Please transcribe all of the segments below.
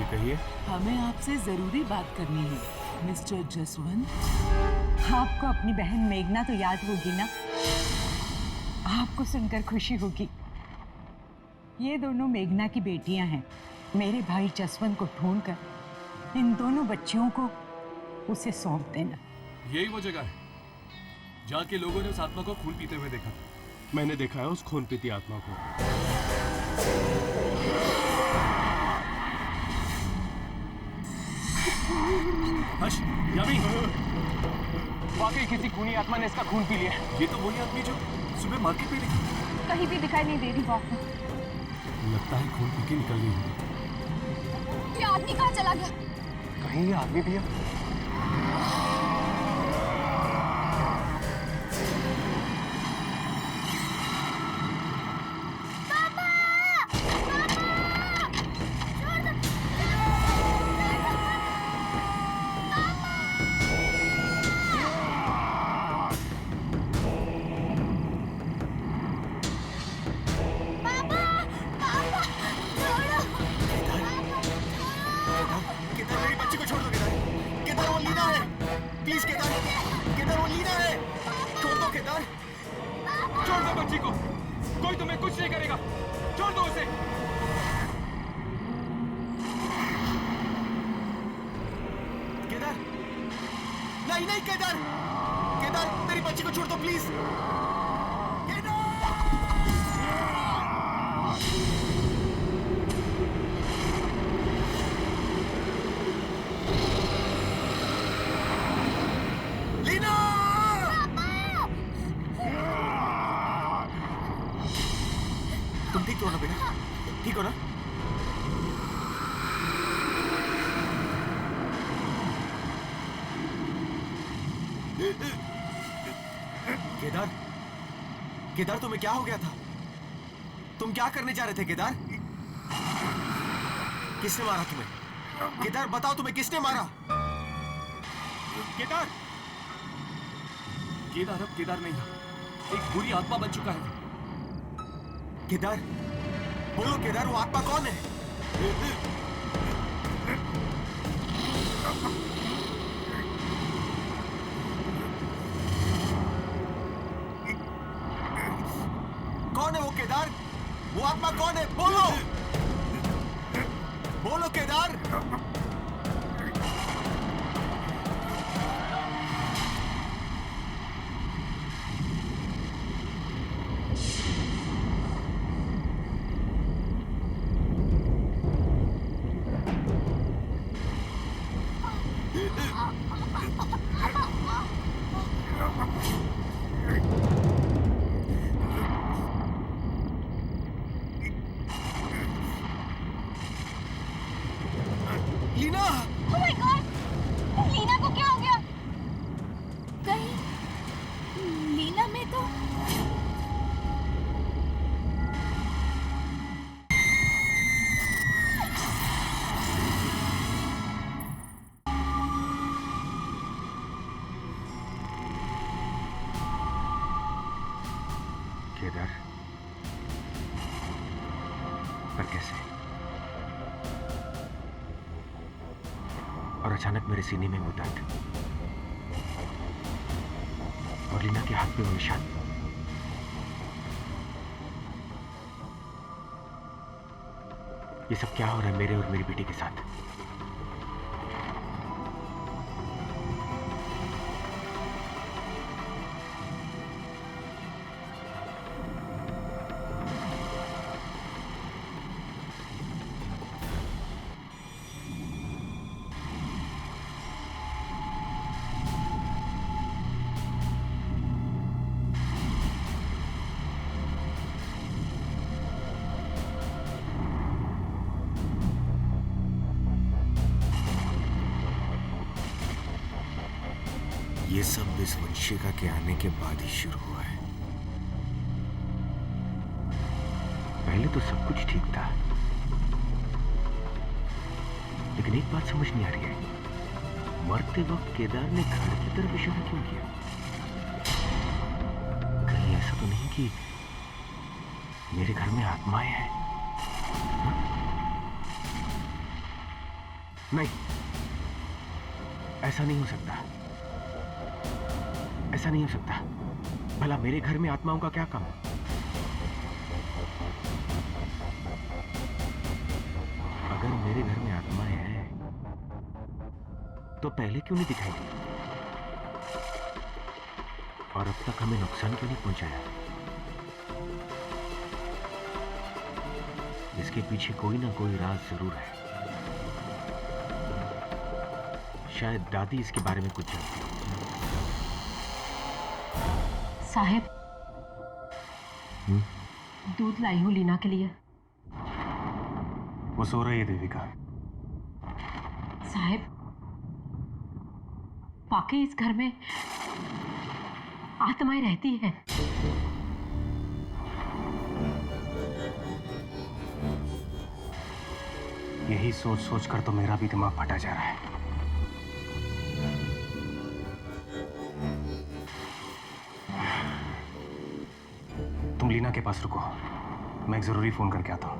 जी कहिए। हमें आपसे जरूरी बात करनी है मिस्टर जसवंत। आपको अपनी बहन मेघना तो याद होगी ना? आपको सुनकर खुशी होगी। ये दोनों मेघना की बेटियां हैं। मेरे भाई जसवंत को ढूंढकर इन दोनों बच्चियों को उसे सौंप देना। यही वो जगह है जहाँ के लोगों ने उस आत्मा को खून पीते हुए देखा था। मैंने देखा है उस खून पीती आत्मा को। हर्ष, यामी, वाकई किसी खूनी आत्मा ने इसका खून पी लिया। ये तो वही आदमी जो सुबह मार्केट में दिखी। कहीं भी दिखाई नहीं दे रही वो। लगता है खून पी के निकल गई होगी। ये आदमी कहाँ चला गया? कहीं ये आदमी भी है? कोई तुम्हें कुछ नहीं करेगा, छोड़ दो उसे। केदार, नहीं नहीं केदार, केदार मेरी बच्ची को छोड़ दो प्लीज। तुम ठीक हो ना बेटा? ठीक हो ना? केदार, केदार तुम्हें क्या हो गया था? तुम क्या करने जा रहे थे केदार? किसने मारा तुम्हें? केदार बताओ तुम्हें किसने मारा? केदार, केदार अब केदार नहीं है, एक बुरी आत्मा बन चुका है। केदार, बोलो केदार वो आत्मा कौन है? कौन है वो केदार? वो आत्मा कौन है? बोलो, बोलो Kedar. Leena! Oh my God! Leena को क्या हो गया? कहीं लीना में तो केदार, पर कैसे? और अचानक मेरे सीने में वो दर्द और लीना के हाथ पे वो निशान। ये सब क्या हो रहा है मेरे और मेरी बेटी के साथ? ये सब इस वंशिका के आने के बाद ही शुरू हुआ है। पहले तो सब कुछ ठीक था, लेकिन एक बात समझ नहीं आ रही है, मरते वक्त केदार ने घर की तरफ इशारा क्यों किया? कहीं ऐसा तो नहीं कि मेरे घर में आत्माएं हैं? नहीं, ऐसा नहीं हो सकता, ऐसा नहीं हो सकता। भला मेरे घर में आत्माओं का क्या काम? अगर मेरे घर में आत्माएं हैं तो पहले क्यों नहीं दिखाई दी? और अब तक हमें नुकसान क्यों नहीं पहुंचाया? इसके पीछे कोई ना कोई राज जरूर है। शायद दादी इसके बारे में कुछ जानती है। साहेब, दूध लाई हूं लीना के लिए। वो सो रही है देविका। साहेब, वाकई इस घर में आत्माएं रहती हैं। यही सोच सोच कर तो मेरा भी दिमाग फटा जा रहा है। तुम लीना के पास रुको, मैं एक जरूरी फोन करके आता हूं।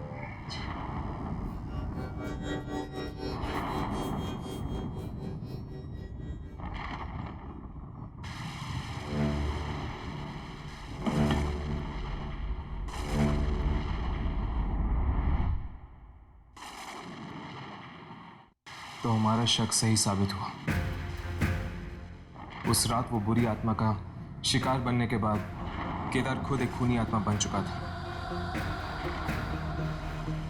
तो हमारा शक सही साबित हुआ। उस रात वो बुरी आत्मा का शिकार बनने के बाद केदार खुद एक खूनी आत्मा बन चुका था।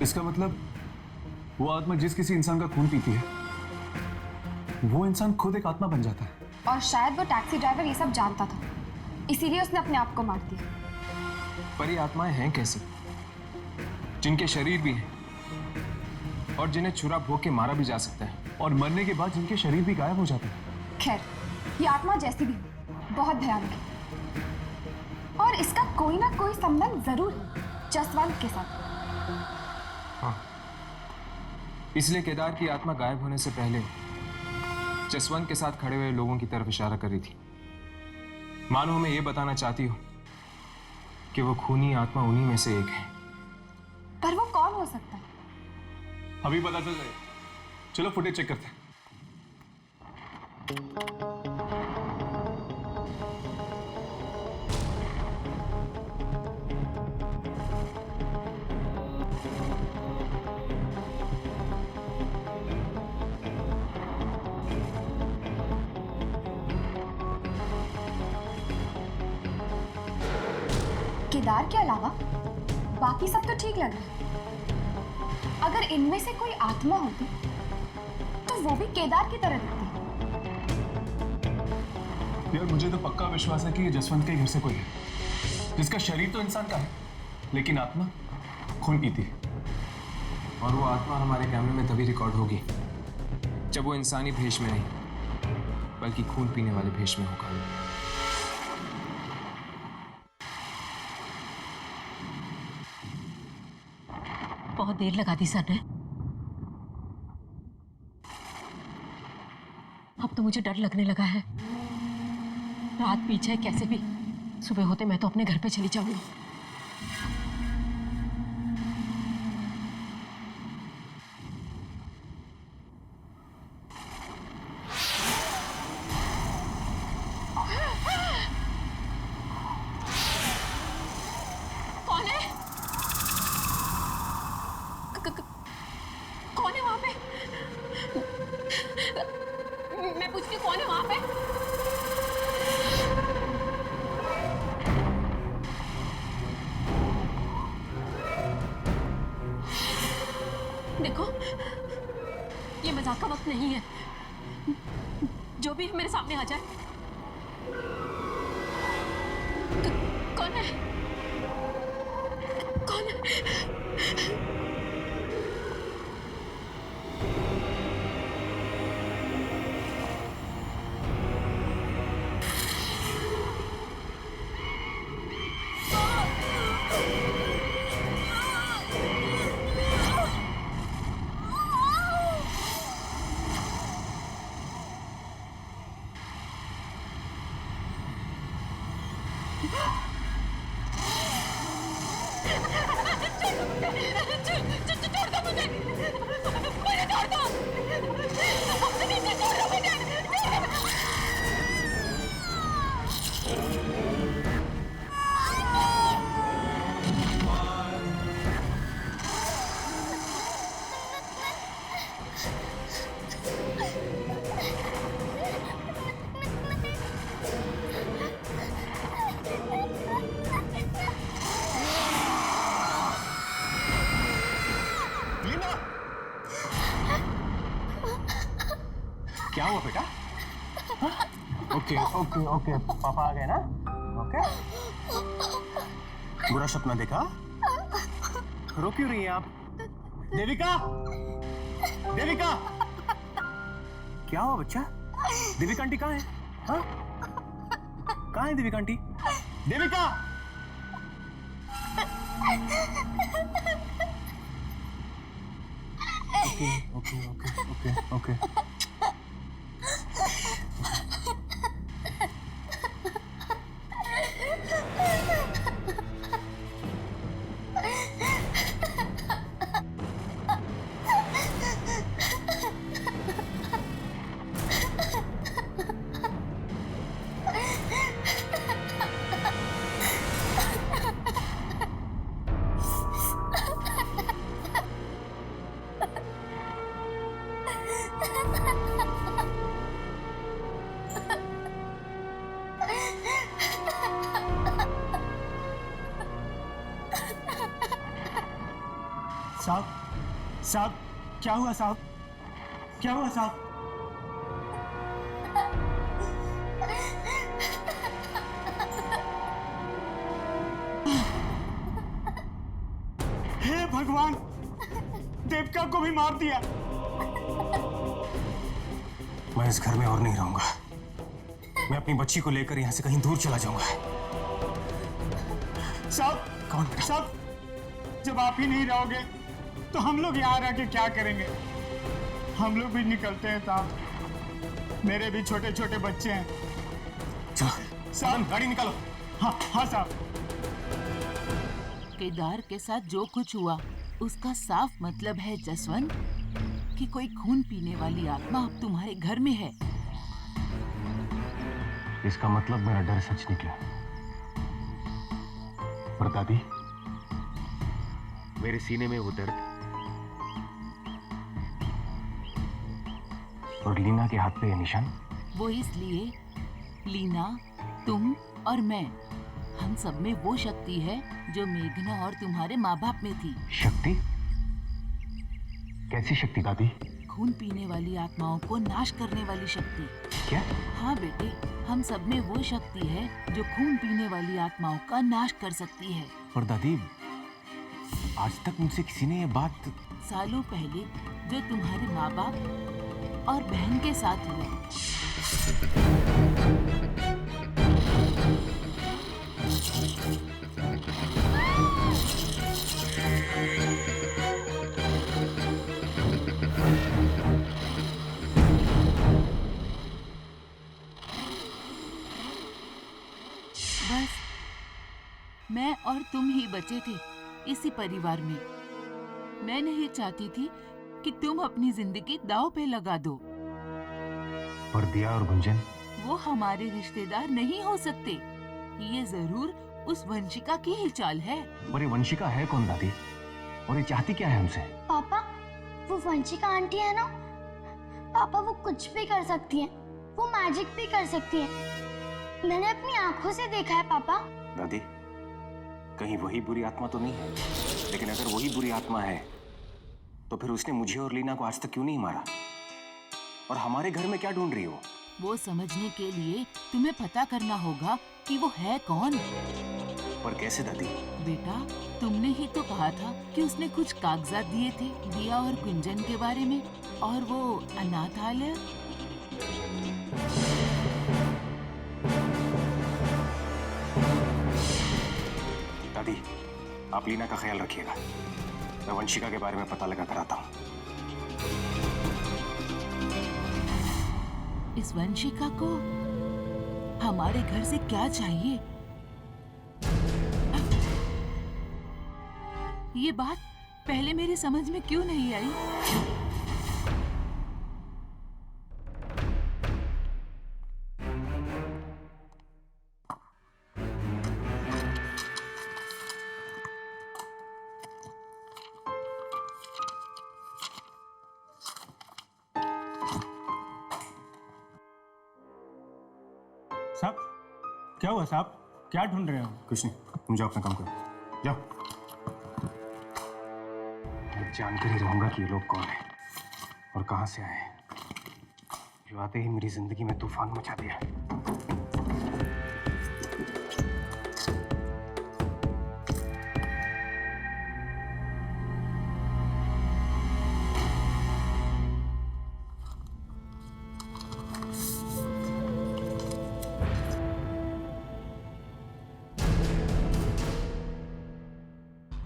इसका मतलब वो आत्मा जिस किसी इंसान का खून पीती है, वो इंसान खुद एक आत्मा बन जाता है। और शायद वो टैक्सी ड्राइवर ये सब जानता था, इसीलिए उसने अपने आप को मार दिया। पर ये आत्माएं हैं कैसे, जिनके शरीर भी हैं और जिन्हें छुरा भोग के मारा भी जा सकता है, और मरने के बाद जिनके शरीर भी गायब हो जाते हैं। खैर, ये आत्मा जैसी भी हो, बहुत भयानक है और इसका कोई ना कोई संबंध जरूर है जसवंत के साथ। हाँ, इसलिए केदार की आत्मा गायब होने से पहले जसवंत के साथ खड़े हुए लोगों की तरफ इशारा कर रही थी। मानो हमें यह बताना चाहती हो कि वो खूनी आत्मा उन्हीं में से एक है। पर वो कौन हो सकता है? अभी पता चल जाएगा। चलो फुटेज चेक करते हैं। केदार के अलावा बाकी सब तो ठीक लग रहा है। अगर इनमें से कोई आत्मा होती तो वो भी केदार की तरह दिखती। यार मुझे तो पक्का विश्वास है कि ये जसवंत के घर से कोई है, जिसका शरीर तो इंसान का है लेकिन आत्मा खून पीती है। और वो आत्मा हमारे कैमरे में तभी रिकॉर्ड होगी जब वो इंसानी भेष में नहीं बल्कि खून पीने वाले भेष में होगा। बहुत देर लगा दी सर ने। अब तो मुझे डर लगने लगा है। रात पीछे कैसे भी सुबह होते मैं तो अपने घर पे चली जाऊंगी। कौन है? कौन है वहां पे? मैं पूछती हूँ, कौन है वहां पे? देखो, ये मजाक का वक्त नहीं है। जो भी है मेरे सामने आ जाए। कौन है? कौन है? छोड़ लीना, क्या हुआ बेटा? ओके ओके ओके, पापा आ गए ना? ओके, बुरा सपना देखा? रो क्यों रही हैं आप? देविका, देविका, क्या हुआ बच्चा? देविका आंटी कहाँ है? हाँ? कहाँ है Devika aunty? Devika! Okay okay okay okay okay. साहब, साहब, क्या हुआ साहब? क्या हुआ साहब? हे भगवान, देविका को भी मार दिया। मैं इस घर में और नहीं रहूंगा। मैं अपनी बच्ची को लेकर यहाँ से कहीं दूर चला जाऊंगा। साहब, कौन बेटा? साहब, जब आप ही नहीं रहोगे तो हम लोग यहाँ रह के क्या करेंगे? हम लोग भी निकलते हैं साहब। मेरे भी छोटे छोटे बच्चे हैं। चलो साहब, गाड़ी निकालो। हाँ हाँ साहब। केदार के साथ जो कुछ हुआ उसका साफ मतलब है जसवंत कि कोई खून पीने वाली आत्मा अब तुम्हारे घर में है। इसका मतलब मेरा डर सच निकला। पर दादी, मेरे सीने में वो दर्द और लीना के हाथ पे ये निशान, वो इसलिए लीना, तुम और मैं, हम सब में वो शक्ति है जो मेघना और तुम्हारे माँ बाप में थी। शक्ति? कैसी शक्ति दादी? खून पीने वाली आत्माओं को नाश करने वाली शक्ति। क्या? हाँ बेटे, हम सब में वो शक्ति है जो खून पीने वाली आत्माओं का नाश कर सकती है। पर दादी, आज तक मुझसे किसी ने ये बात... सालों पहले जो तुम्हारे माँ बाप और बहन के साथ हुआ। बस मैं और तुम ही बचे थे इसी परिवार में। मैं नहीं चाहती थी कि तुम अपनी जिंदगी दांव पे लगा दो। पर दिया और गुंजन? वो हमारे रिश्तेदार नहीं हो सकते। ये जरूर उस वंशिका की ही चाल है। और ये वंशिका है कौन दादी? और ये चाहती क्या है हमसे? पापा, वो वंशिका आंटी है ना, पापा वो कुछ भी कर सकती है। वो मैजिक भी कर सकती है। मैंने अपनी आंखों से देखा है पापा। दादी, कहीं वही बुरी आत्मा तो नहीं है? लेकिन अगर वही बुरी आत्मा है तो फिर उसने मुझे और लीना को आज तक क्यों नहीं मारा? और हमारे घर में क्या ढूंढ रही हो? वो समझने के लिए तुम्हें पता करना होगा कि वो है कौन। पर कैसे दादी? बेटा, तुमने ही तो कहा था कि उसने कुछ कागजात दिए थे दिया और कुंजन के बारे में, और वो अनाथालय। दादी, आप लीना का ख्याल रखिएगा। मैं वंशिका के बारे में पता लगा कर आता हूँ। इस वंशिका को हमारे घर से क्या चाहिए? ये बात पहले मेरी समझ में क्यों नहीं आई? क्या हुआ साहब? क्या ढूंढ रहे हो? कुछ नहीं, तुम जाओ अपना काम करो, जाओ। मैं जानकर ही रहूंगा कि ये लोग कौन है और कहां से आए हैं, जो आते ही मेरी जिंदगी में तूफान मचा दिया।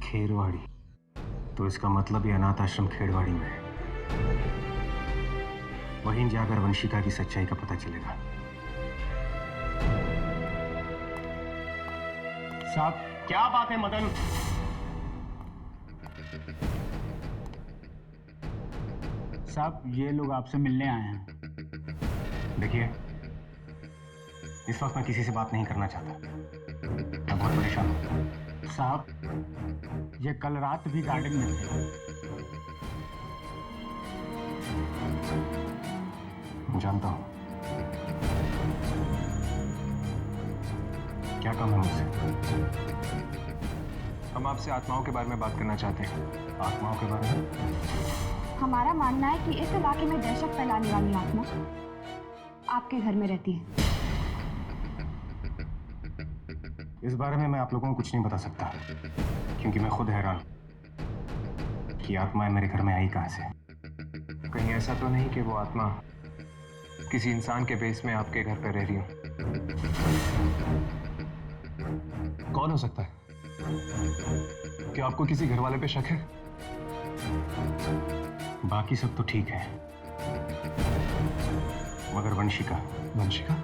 खेरवाड़ी, तो इसका मतलब ये अनाथ आश्रम खेरवाड़ी में है। वहीं जाकर वंशिका की सच्चाई का पता चलेगा। साहब, क्या बात है मदन? साहब ये लोग आपसे मिलने आए हैं। देखिए, इस वक्त मैं किसी से बात नहीं करना चाहता, मैं बहुत परेशान हूं। साहब, ये कल रात भी गार्डन में थे। जानता हूं। क्या काम है मुझसे? हम आपसे आत्माओं के बारे में बात करना चाहते हैं। आत्माओं के बारे में? हमारा मानना है कि इस इलाके में दहशत फैलाने वाली आत्मा आपके घर में रहती है। इस बारे में मैं आप लोगों को कुछ नहीं बता सकता, क्योंकि मैं खुद हैरान हूं कि आत्माएं मेरे घर में आई कहां से। कहीं ऐसा तो नहीं कि वो आत्मा किसी इंसान के बेस में आपके घर पर रह रही हो? कौन हो सकता है? क्या आपको किसी घर वाले पे शक है? बाकी सब तो ठीक है, मगर वंशिका। वंशिका?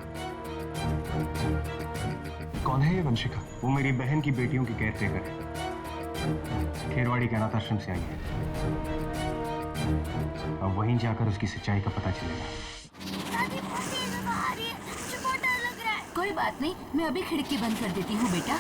कौन है ये वंशिका? वो मेरी बहन की बेटियों की केयर टेकर है, खेरवाड़ी के अनाथ आश्रम से आई है। अब वहीं जाकर उसकी सच्चाई का पता चलेगा। कोई बात नहीं, मैं अभी खिड़की बंद कर देती हूँ बेटा।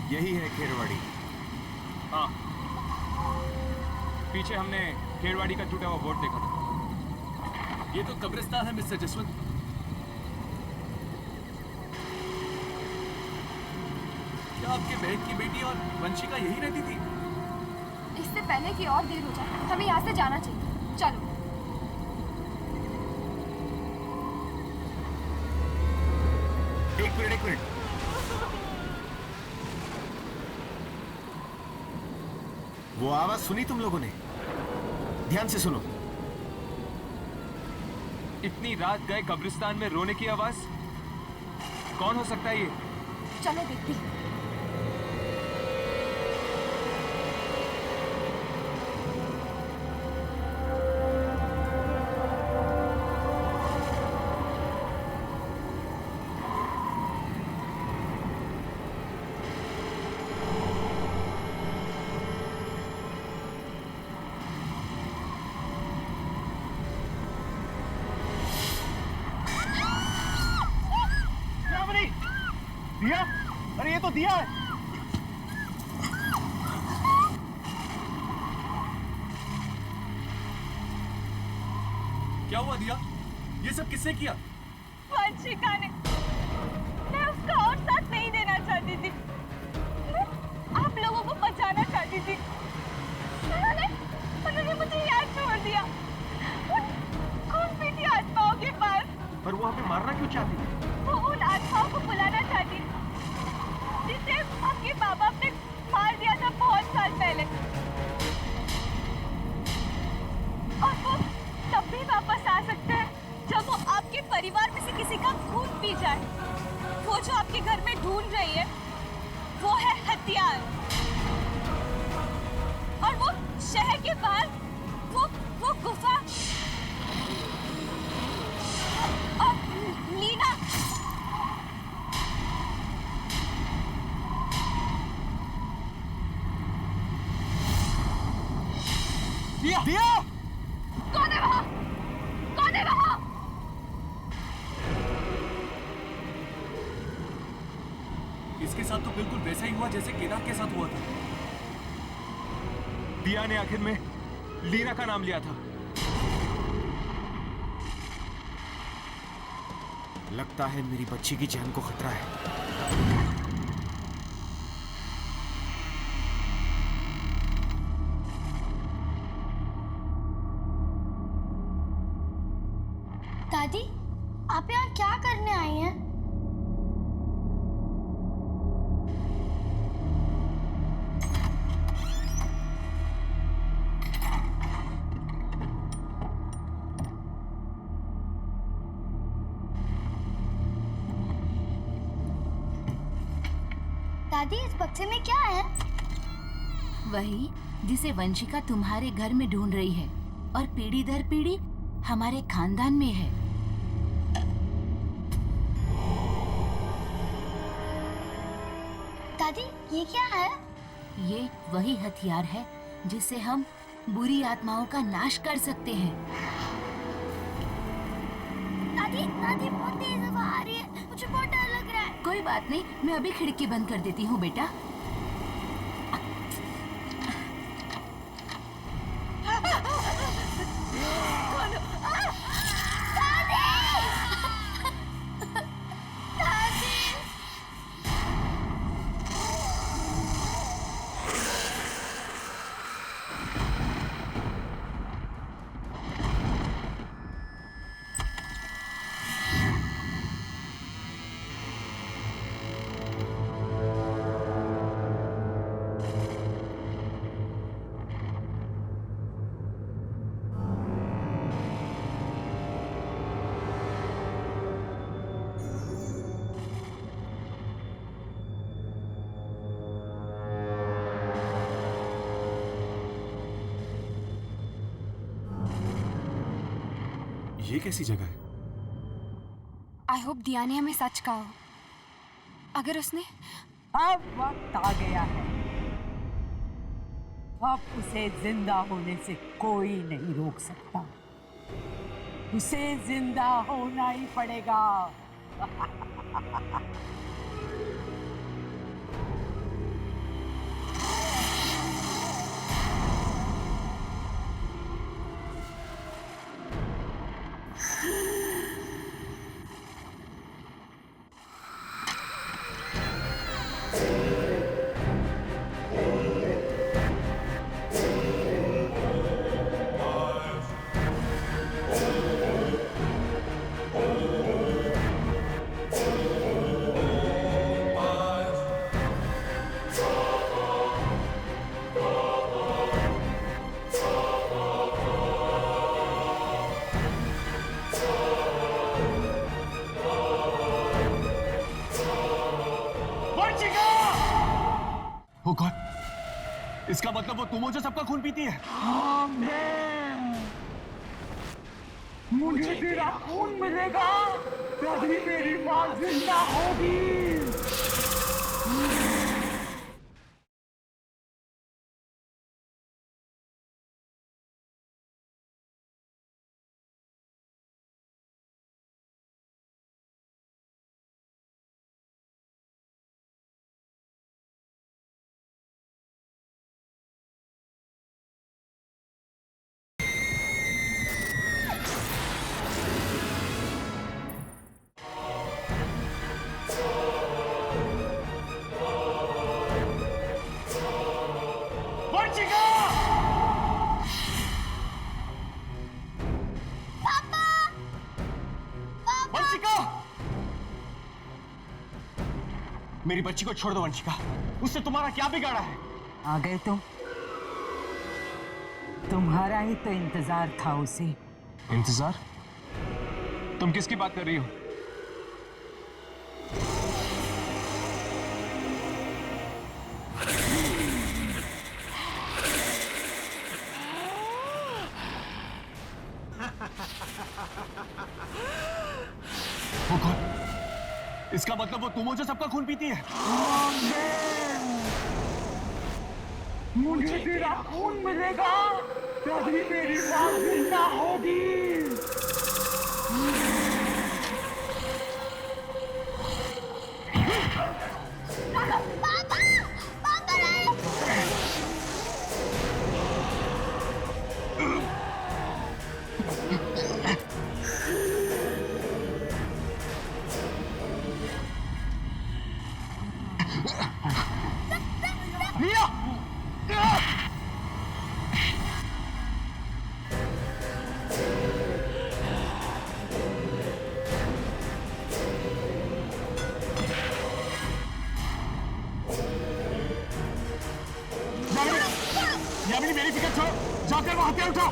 यही है खेरवाड़ी। हाँ, पीछे हमने खेरवाड़ी का टूटा हुआ बोर्ड देखा था। ये तो कब्रिस्तान है मिस्टर जसवंत। क्या आपके बहन की बेटी और वंशिका यही रहती थी? इससे पहले कि और देर हो जाए, हमें यहाँ से जाना चाहिए। चलो। एक मिनट। वो आवाज सुनी तुम लोगों ने? ध्यान से सुनो। इतनी रात गए कब्रिस्तान में रोने की आवाज? कौन हो सकता है ये? चलो देखते हैं। दिया? अरे ये तो दिया है। क्या हुआ दिया? ये सब किसने किया? वंशिका ने। मैं उसका और साथ नहीं देना चाहती थी, मैं आप लोगों को बचाना चाहती थी। उन्होंने मुझे यहाँ छोड़ दिया। दिया दिया कौन है वहां? कौन है वहां? इसके साथ तो बिल्कुल वैसा ही हुआ जैसे केदार के साथ हुआ था। दिया ने आखिर में लीना का नाम लिया था। लगता है मेरी बच्ची की जान को खतरा है। दादी, आप यहाँ क्या करने आई हैं? दादी, इस बक्से में क्या है? वही जिसे वंशिका तुम्हारे घर में ढूंढ रही है और पीढ़ी दर पीढ़ी हमारे खानदान में है। दादी, ये क्या है? ये वही हथियार है जिससे हम बुरी आत्माओं का नाश कर सकते हैं। दादी, दादी बहुत तेज हवा आ रही है, मुझे बहुत डर लग रहा है। कोई बात नहीं, मैं अभी खिड़की बंद कर देती हूँ बेटा। ये कैसी जगह है? आई होप दिया ने हमें सच कहा हो। अगर उसने अब वक्त आ गया है, अब उसे जिंदा होने से कोई नहीं रोक सकता। उसे जिंदा होना ही पड़ेगा। Oh God! इसका मतलब वो तुम हो जो सबका खून पीती है? मुझे तेरा खून मिलेगा, तभी मेरी मां जिंदा होगी। मेरी बच्ची को छोड़ दो वंशिका, उससे तुम्हारा क्या बिगाड़ा है? आ गए तुम? तुम्हारा ही तो इंतजार था उसे। इंतजार? तुम किसकी बात कर रही हो? Oh God! इसका मतलब वो तुम हो जो सबका खून पीती है? मुझे तेरा खून मिलेगा, तभी मेरी मां जिंदा होगी। पापा पापा नहीं। रिया यामिनी, मेरी फिक्र छोड़ो, जाकर वो हथियार उठाओ।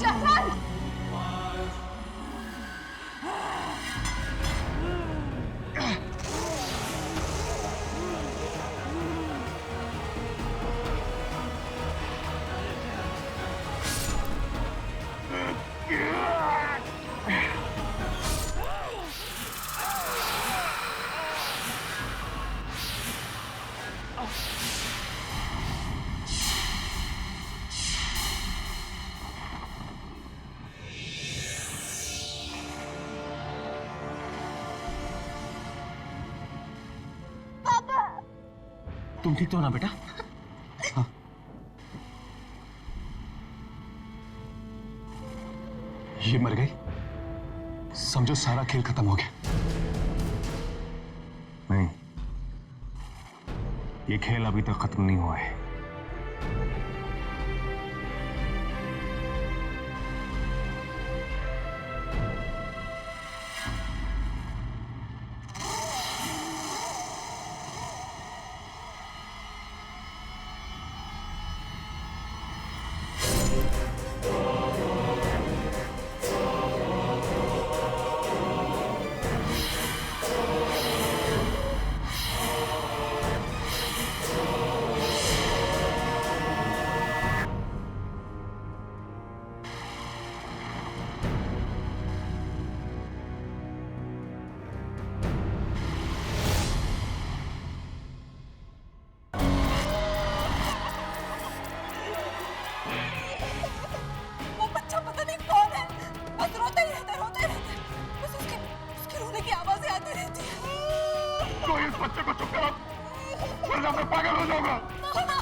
जसवंत! तुम ठीक तो हो ना बेटा? हाँ। ये मर गई, समझो सारा खेल खत्म हो गया। नहीं, ये खेल अभी तक खत्म नहीं हुआ है। वो बच्चा पता नहीं कौन है, बस रोता ही रहता है, बस उसके रोने की आवाजें आती रहती है। कोई इस बच्चे को चुप करो, वरना मैं पागल हो जाऊंगा। सुनो,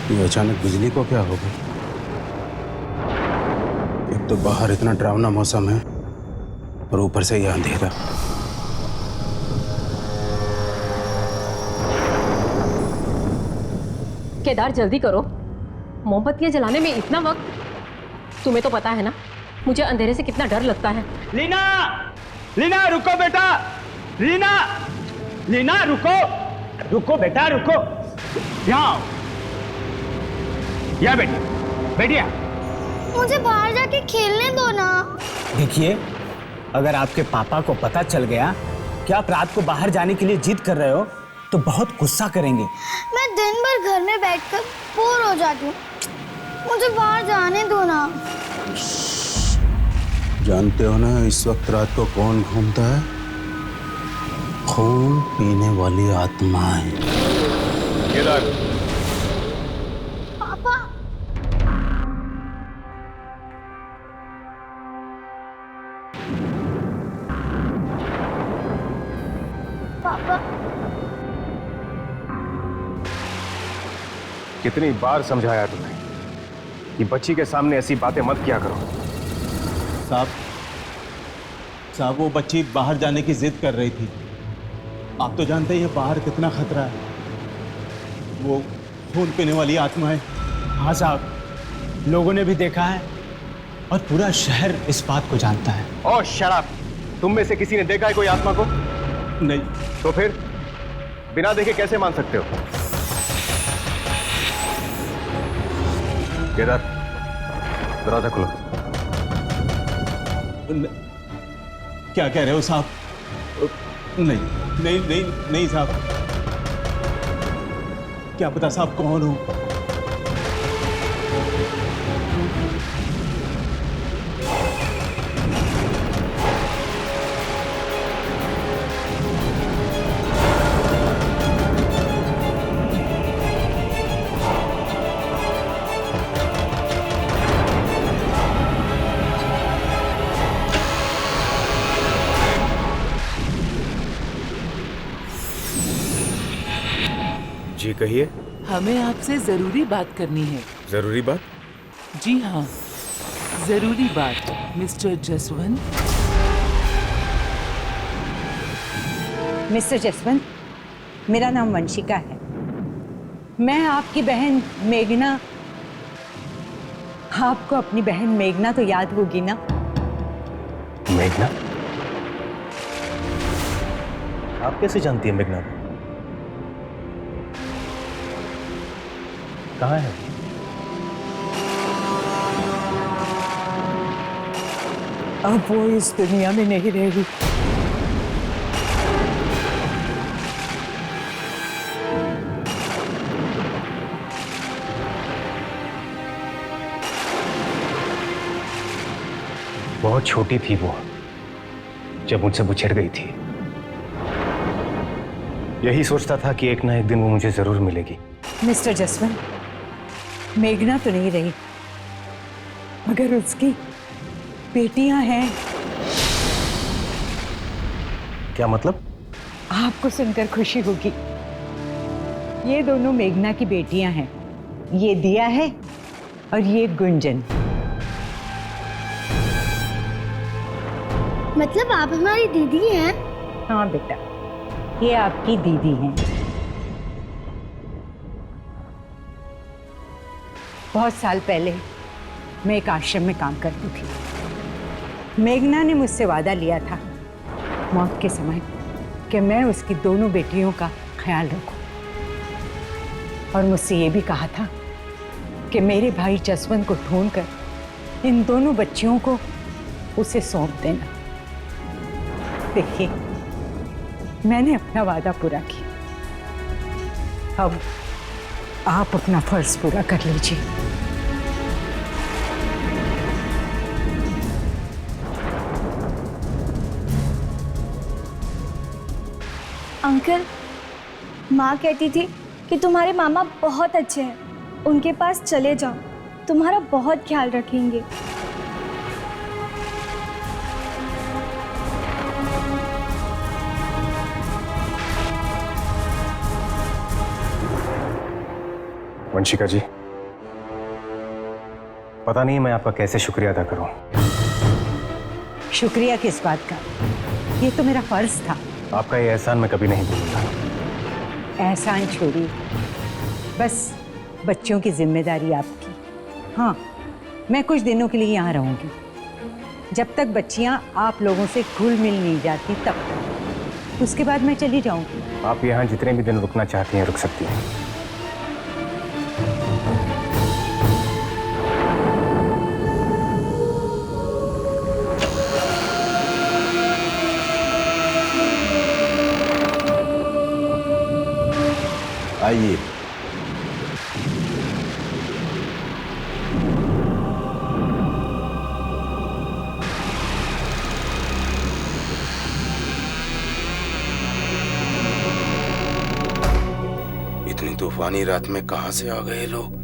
ये अचानक बिजली को क्या हो गया? एक तो बाहर इतना डरावना मौसम है और ऊपर से ये अंधेरा। केदार जल्दी करो, मोमबत्तियां जलाने में इतना वक्त। तुम्हें तो पता है ना मुझे अंधेरे से कितना डर लगता है। लीना, लीना रुको बेटा, लीना, लीना रुको, रुको बेटा रुको, यहाँ आओ। या बेटी, बैठिए। मुझे बाहर जाके खेलने दो ना। देखिए, अगर आपके पापा को पता चल गया कि आप रात को बाहर जाने के लिए जिद कर रहे हो तो बहुत गुस्सा करेंगे। मैं दिन भर घर में बैठकर बोर हो जाती हूँ, मुझे बाहर जाने दो ना। जानते हो ना इस वक्त रात को कौन घूमता है? खून पीने वाली आत्माएं। केदार, पापा, पापा, कितनी बार समझाया तुम्हें कि बच्ची के सामने ऐसी बातें मत किया करो। साहब वो बच्ची बाहर जाने की जिद कर रही थी। आप तो जानते ही हैं बाहर कितना खतरा है। वो खून पीने वाली आत्मा है। हाँ साहब, लोगों ने भी देखा है और पूरा शहर इस बात को जानता है। ओह शराब, तुम में से किसी ने देखा है कोई आत्मा को? नहीं। तो फिर बिना देखे कैसे मान सकते हो? केदार, दरवाजा खोलो। क्या कह रहे हो साहब? नहीं नहीं नहीं नहीं साहब, क्या पता साहब कौन हो। जी कहिए। हमें आपसे जरूरी बात करनी है। जरूरी बात? जी हाँ, जरूरी बात। मिस्टर जसवंत। मिस्टर जसवंत, मेरा नाम वंशिका है। मैं आपकी बहन मेघना। आपको अपनी बहन मेघना तो याद होगी ना? मेघना? आप कैसे जानती हैं मेघना को? कहाँ है? अब वो इस दुनिया में नहीं रहेगी। बहुत छोटी थी वो जब मुझसे बिछड़ गई थी। यही सोचता था कि एक ना एक दिन वो मुझे जरूर मिलेगी। मिस्टर जसवंत, मेघना तो नहीं रही, मगर उसकी बेटियां हैं। क्या मतलब? आपको सुनकर खुशी होगी। ये दोनों मेघना की बेटियां हैं। ये दिया है और ये गुंजन। मतलब आप हमारी दीदी हैं? हाँ बेटा, ये आपकी दीदी हैं। बहुत साल पहले मैं एक आश्रम में काम करती थी। मेघना ने मुझसे वादा लिया था मौत के समय कि मैं उसकी दोनों बेटियों का ख्याल रखूं, और मुझसे ये भी कहा था कि मेरे भाई जसवंत को ढूंढकर इन दोनों बच्चियों को उसे सौंप देना। देखिए, मैंने अपना वादा पूरा किया। अब आप अपना फर्ज पूरा कर लीजिए। अंकल, माँ कहती थी कि तुम्हारे मामा बहुत अच्छे हैं, उनके पास चले जाओ, तुम्हारा बहुत ख्याल रखेंगे। वंशिका जी, पता नहीं मैं आपका कैसे शुक्रिया अदा करूं। शुक्रिया किस बात का? ये तो मेरा फर्ज था। आपका ये एहसान मैं कभी नहीं भूलूंगा। एहसान छोड़िए, बस बच्चों की जिम्मेदारी आपकी। हाँ, मैं कुछ दिनों के लिए यहाँ रहूँगी, जब तक बच्चियाँ आप लोगों से घुल मिल नहीं जाती तब तक। उसके बाद मैं चली जाऊँगी। आप यहाँ जितने भी दिन रुकना चाहती हैं रुक सकती हैं। आइए। इतनी तूफानी रात में कहां से आ गए लोग?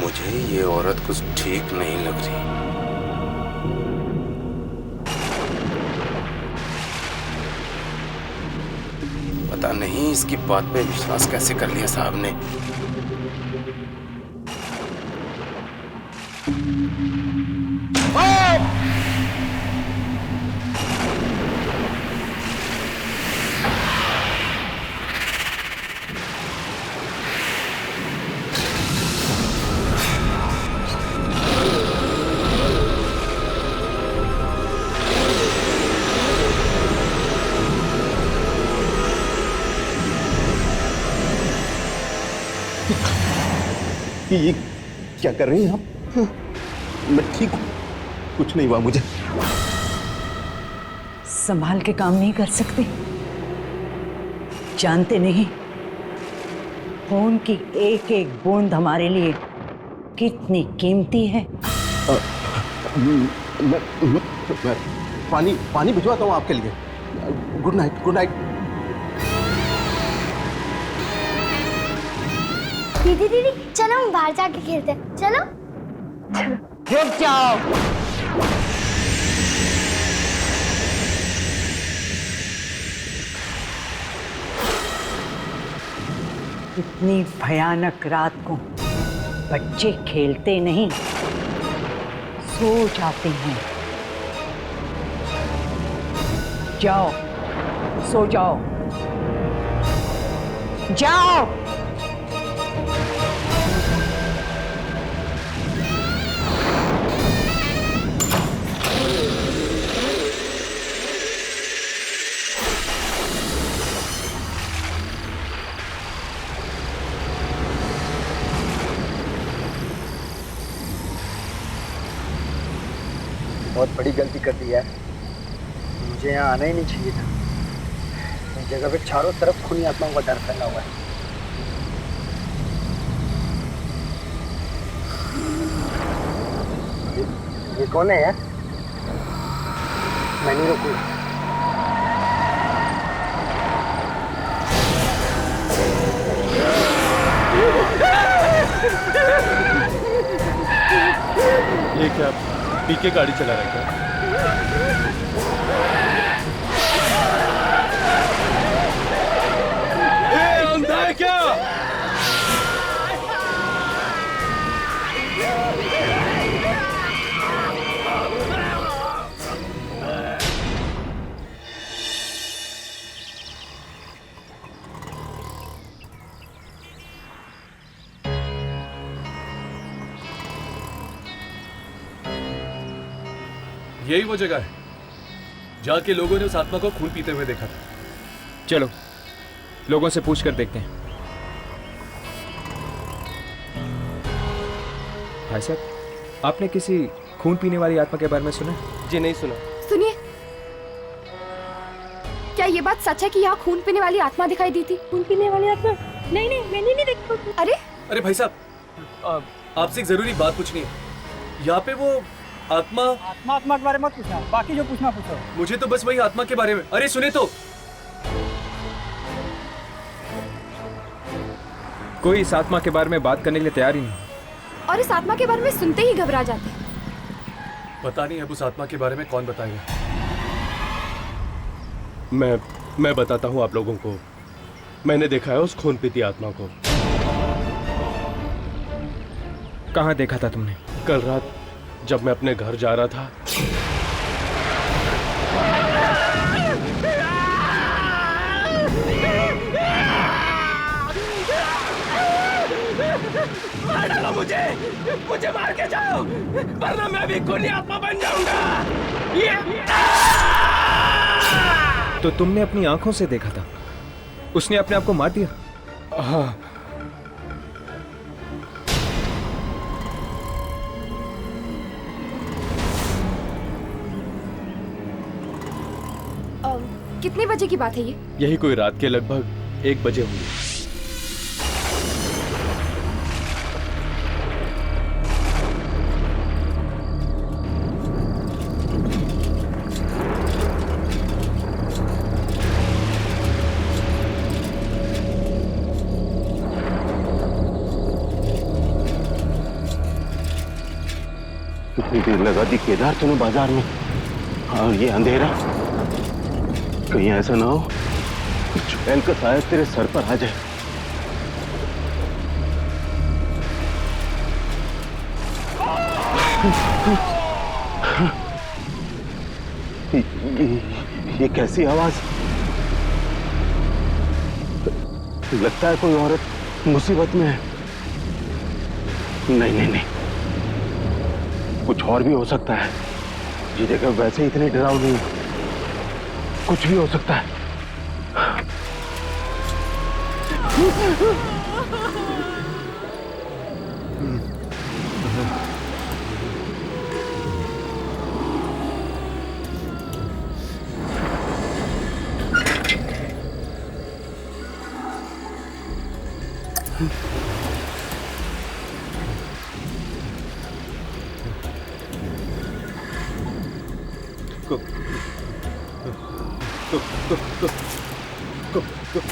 मुझे ये औरत कुछ ठीक नहीं लग रही। पता नहीं इसकी बात पे विश्वास कैसे कर लिया साहब ने। ये क्या कर रही हैं आप? मैं ठीक हूँ, कुछ नहीं हुआ मुझे। संभाल के काम नहीं कर सकते? जानते नहीं खून की एक एक बूंद हमारे लिए कितनी कीमती है। मैं पानी भिजवाता हूँ आपके लिए। Good night, good night. दीदी दीदी चलो हम बाहर जाके खेलते हैं। चलो रुक जाओ। इतनी भयानक रात को बच्चे खेलते नहीं, सो जाते हैं। जाओ सो जाओ, जाओ। बहुत बड़ी गलती कर दी है। मुझे यहाँ आना ही नहीं चाहिए था। इस जगह पे चारों तरफ खूनी आत्माओं का डर फैला हुआ है। ये कौन है यार? मैं नहीं रुकूंगा। ये क्या पी के गाड़ी चला रहा है क्या? अंधा है क्या? यही वो जगह है जहाँ के लोगों ने उस आत्मा को खून पीते हुए देखा था। चलो लोगों से पूछ कर देखते हैं। भाई साहब, आपने किसी खून पीने वाली आत्मा के बारे में सुना? जी नहीं सुना। सुनिए, क्या ये बात सच है कि यहाँ खून पीने वाली आत्मा दिखाई दी थी? खून पीने वाली आत्मा? नहीं नहीं, मैंने नहीं देखी। अरे भाई साहब, आपसे एक जरूरी बात पूछनी है। यहाँ पे वो आत्मा आत्मा के बारे में मत पूछना, बाकी जो पूछना पूछो। मुझे तो बस वही आत्मा के बारे में। अरे सुने तो। कोई इस आत्मा के बारे में बात करने के लिए तैयार ही नहीं। और इस आत्मा के बारे में सुनते ही घबरा जाते हैं। पता नहीं अब उस आत्मा के बारे में कौन बताएगा। मैं बताता हूँ आप लोगों को। मैंने देखा है उस खून पीती आत्मा को। कहाँ देखा था तुमने? कल रात जब मैं अपने घर जा रहा था। मार डालो मुझे मार के जाओ, वरना मैं भी खूनी आत्मा बन जाऊंगा। तो तुमने अपनी आंखों से देखा था? उसने अपने आप को मार दिया? हाँ। कितने बजे की बात है ये? यही कोई रात के लगभग 1 बजे हुई। कितनी देर लगा दी केदार तूने बाजार में, और ये अंधेरा। कहीं ऐसा ना हो चुड़ैल का साया तेरे सर पर आ जाए। ये कैसी आवाज? लगता है कोई औरत मुसीबत में है। नहीं नहीं नहीं, कुछ और भी हो सकता है। ये जगह वैसे ही इतनी डरावनी है, कुछ भी हो सकता है।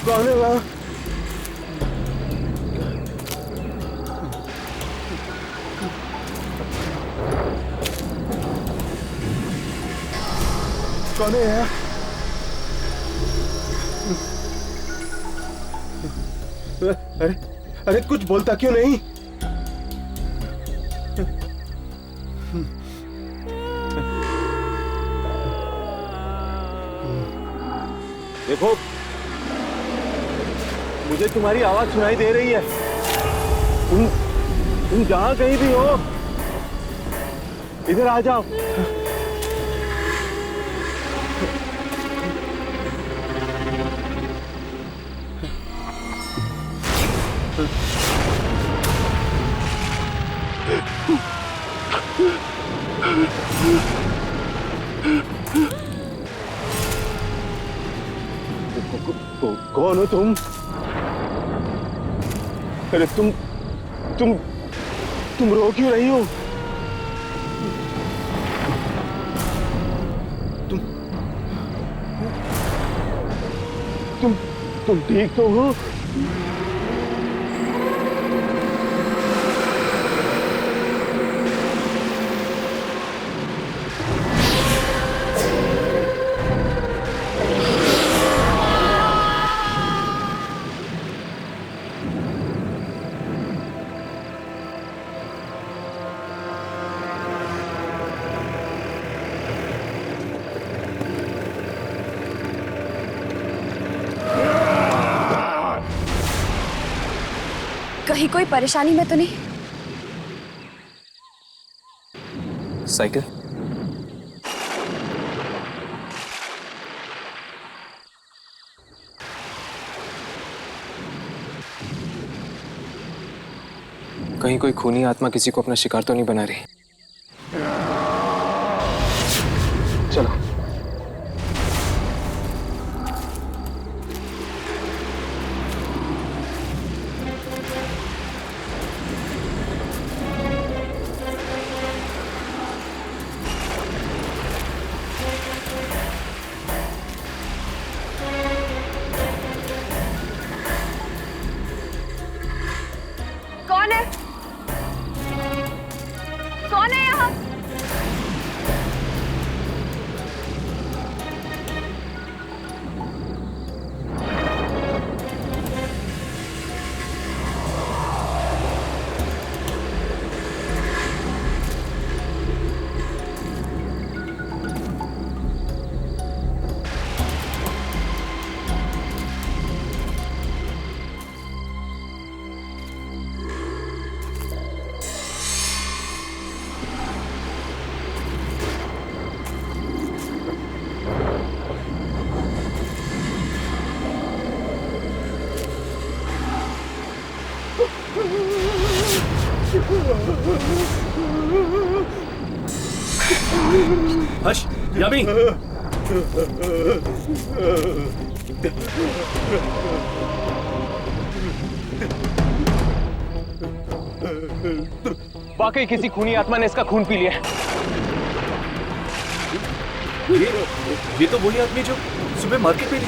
कौन है वहाँ? कौन है यार? अरे अरे कुछ बोलता क्यों नहीं? देखो, मुझे तुम्हारी आवाज सुनाई दे रही है। तुम जहां कहीं भी हो, इधर आ जाओ। कौन हो तुम? अरे तुम रो क्यों रही हो? तुम ठीक तो हो? कहीं कोई परेशानी में तो नहीं? साइकिल? कहीं कोई खूनी आत्मा किसी को अपना शिकार तो नहीं बना रही? चलो। कौन है? कौन है यहाँ? हर्ष, यामी। वाकई किसी खूनी आत्मा ने इसका खून पी लिया है। ये तो वही आदमी जो सुबह मार्केट में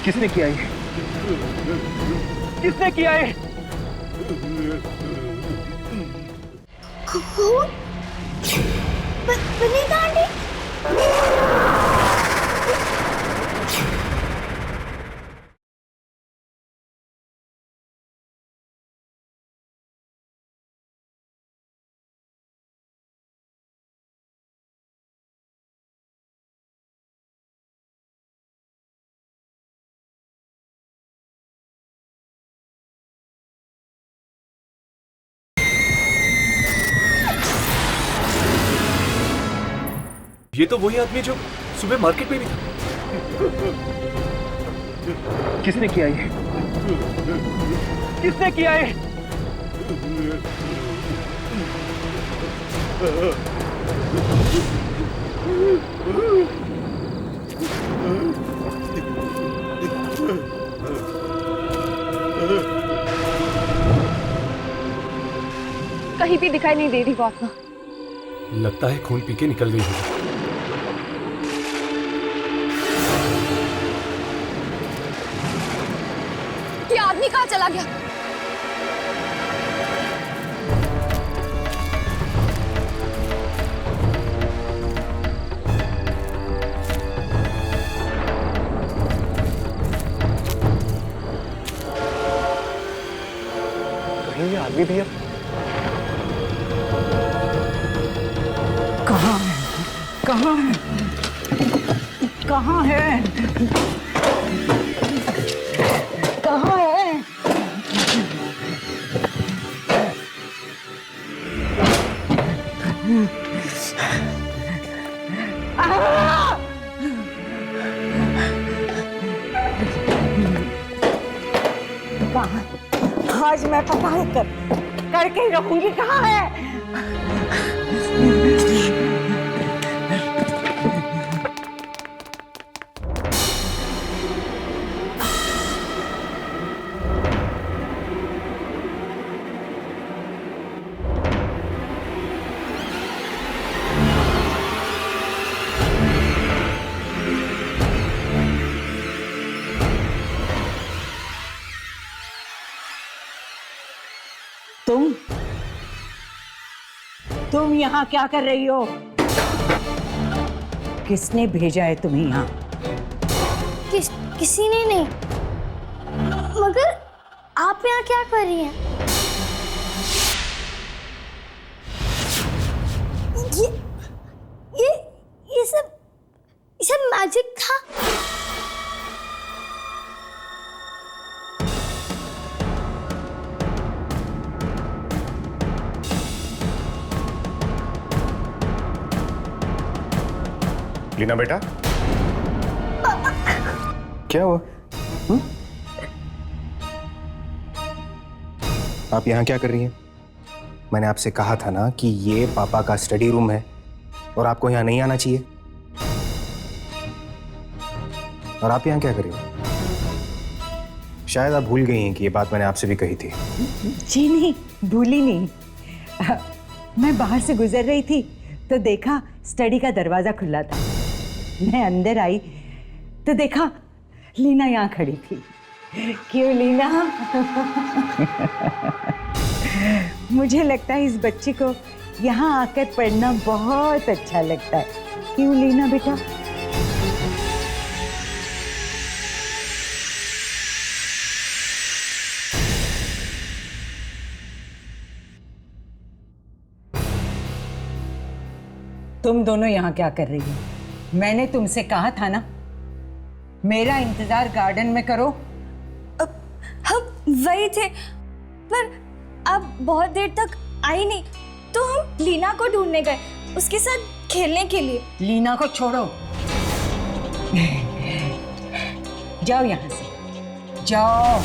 किसने किया ये? किसने किया ये? खून? वनीता आंटी? ये तो वही आदमी जो सुबह मार्केट में भी था। किसने किया ये? किसने किया ये? कहीं भी दिखाई नहीं दे रही वो आत्मा। लगता है खून पी के निकल गई होगी। ये आदमी कहाँ चला गया? कहीं ये आदमी भी अब कहाँ है? कहाँ है? कहाँ है? कहाँ है? कहाँ? आज मैं पता है करके ही रहूंगी। कहाँ है? तुम यहाँ क्या कर रही हो? किसने भेजा है तुम्हें यहाँ? किसी ने नहीं। मगर आप यहाँ क्या कर रही हैं? ये सब मैजिक था। लीना बेटा, क्या हुआ? आप यहाँ क्या कर रही हैं? मैंने आपसे कहा था ना कि ये पापा का स्टडी रूम है और आपको यहाँ नहीं आना चाहिए। और आप यहाँ क्या कर रही हो? शायद आप भूल गई हैं कि ये बात मैंने आपसे भी कही थी। जी नहीं, भूली नहीं। मैं बाहर से गुजर रही थी तो देखा स्टडी का दरवाजा खुला था। मैं अंदर आई तो देखा लीना यहाँ खड़ी थी। क्यों लीना? मुझे लगता है इस बच्ची को यहाँ आकर पढ़ना बहुत अच्छा लगता है। क्यों लीना बेटा? तुम दोनों यहाँ क्या कर रही हो? मैंने तुमसे कहा था ना मेरा इंतजार गार्डन में करो। हम वही थे, पर आप बहुत देर तक आई नहीं तो हम लीना को ढूंढने गए, उसके साथ खेलने के लिए। लीना को छोड़ो, जाओ यहाँ से, जाओ।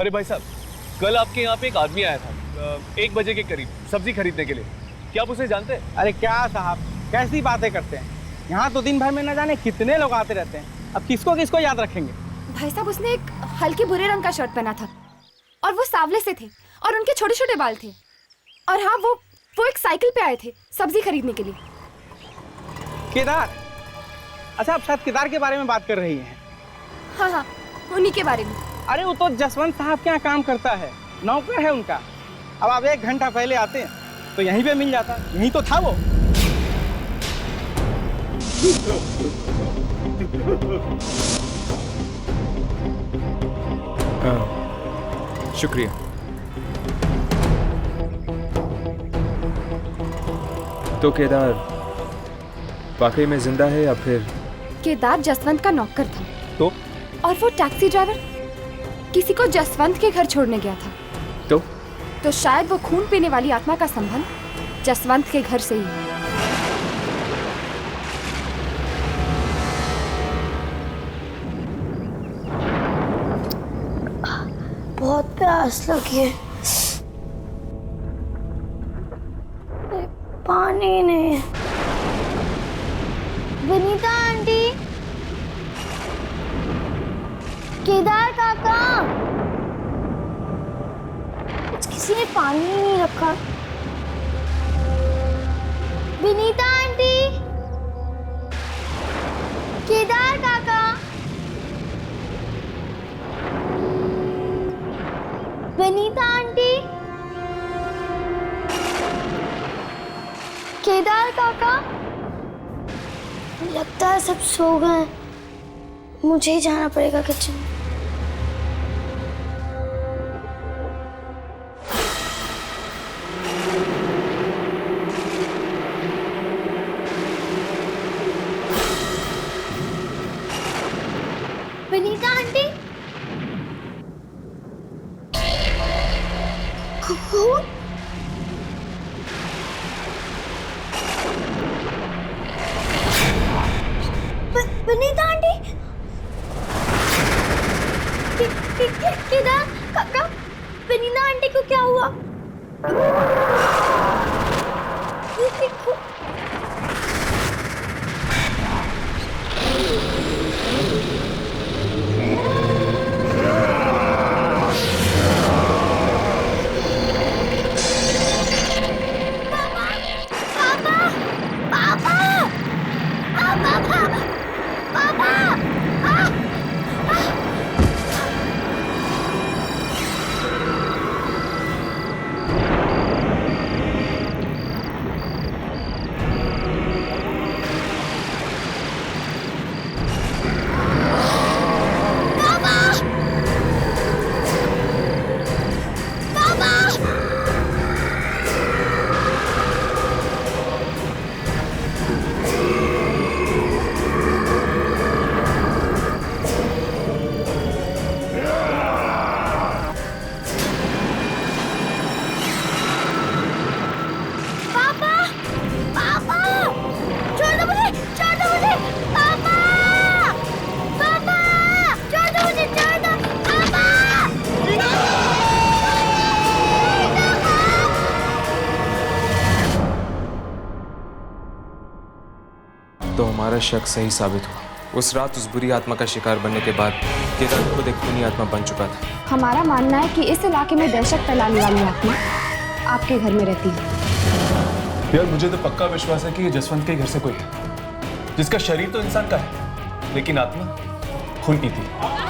अरे भाई साहब, कल आपके यहाँ पे एक आदमी आया था 1 बजे के करीब सब्जी खरीदने के लिए। क्या आप उसे जानते हैं? अरे क्या साहब, कैसी बातें करते हैं। यहाँ तो दिन भर में न जाने कितने लोग आते रहते हैं, अब किसको किसको याद रखेंगे। भाई साहब, उसने एक हल्के भूरे रंग का शर्ट पहना था और वो सांवले से थे और उनके छोटे छोटे बाल थे। और हाँ, वो एक साइकिल पे आए थे सब्जी खरीदने के लिए। केदार? अच्छा, आप शायद केदार के बारे में बात कर रही हैं। हाँ हाँ, उन्हीं के बारे में। अरे वो तो जसवंत साहब के यहाँ काम करता है, नौकर है उनका। अब आप 1 घंटा पहले आते हैं तो यहीं पे मिल जाता, यहीं तो था वो। शुक्रिया। तो केदार वाकई में जिंदा है या फिर? केदार जसवंत का नौकर था। तो? और वो टैक्सी ड्राइवर किसी को जसवंत के घर छोड़ने गया था। तो शायद वो खून पीने वाली आत्मा का संबंध जसवंत के घर से ही है। बहुत प्यास लगी है, पानी नहीं। विनीता आंटी, केदार काका, किसी ने पानी ही नहीं रखा। विनीता आंटी, केदार काका, विनीता आंटी, केदार काका। लगता है सब सो गए, मुझे ही जाना पड़ेगा किचन में। विनीता आंटी, कौन? विनीता आंटी, केदार काका, विनीता आंटी को क्या हुआ? ये देखो। तो हमारा शक सही साबित हुआ। उस रात उस बुरी आत्मा का शिकार बनने के बाद केदार खुद एक खूनी आत्मा बन चुका था। हमारा मानना है कि इस इलाके में दहशत फैलाने वाली आत्मा आपके घर में रहती है। यार मुझे तो पक्का विश्वास है कि ये जसवंत के घर से कोई है, जिसका शरीर तो इंसान का है लेकिन आत्मा खून पीती है।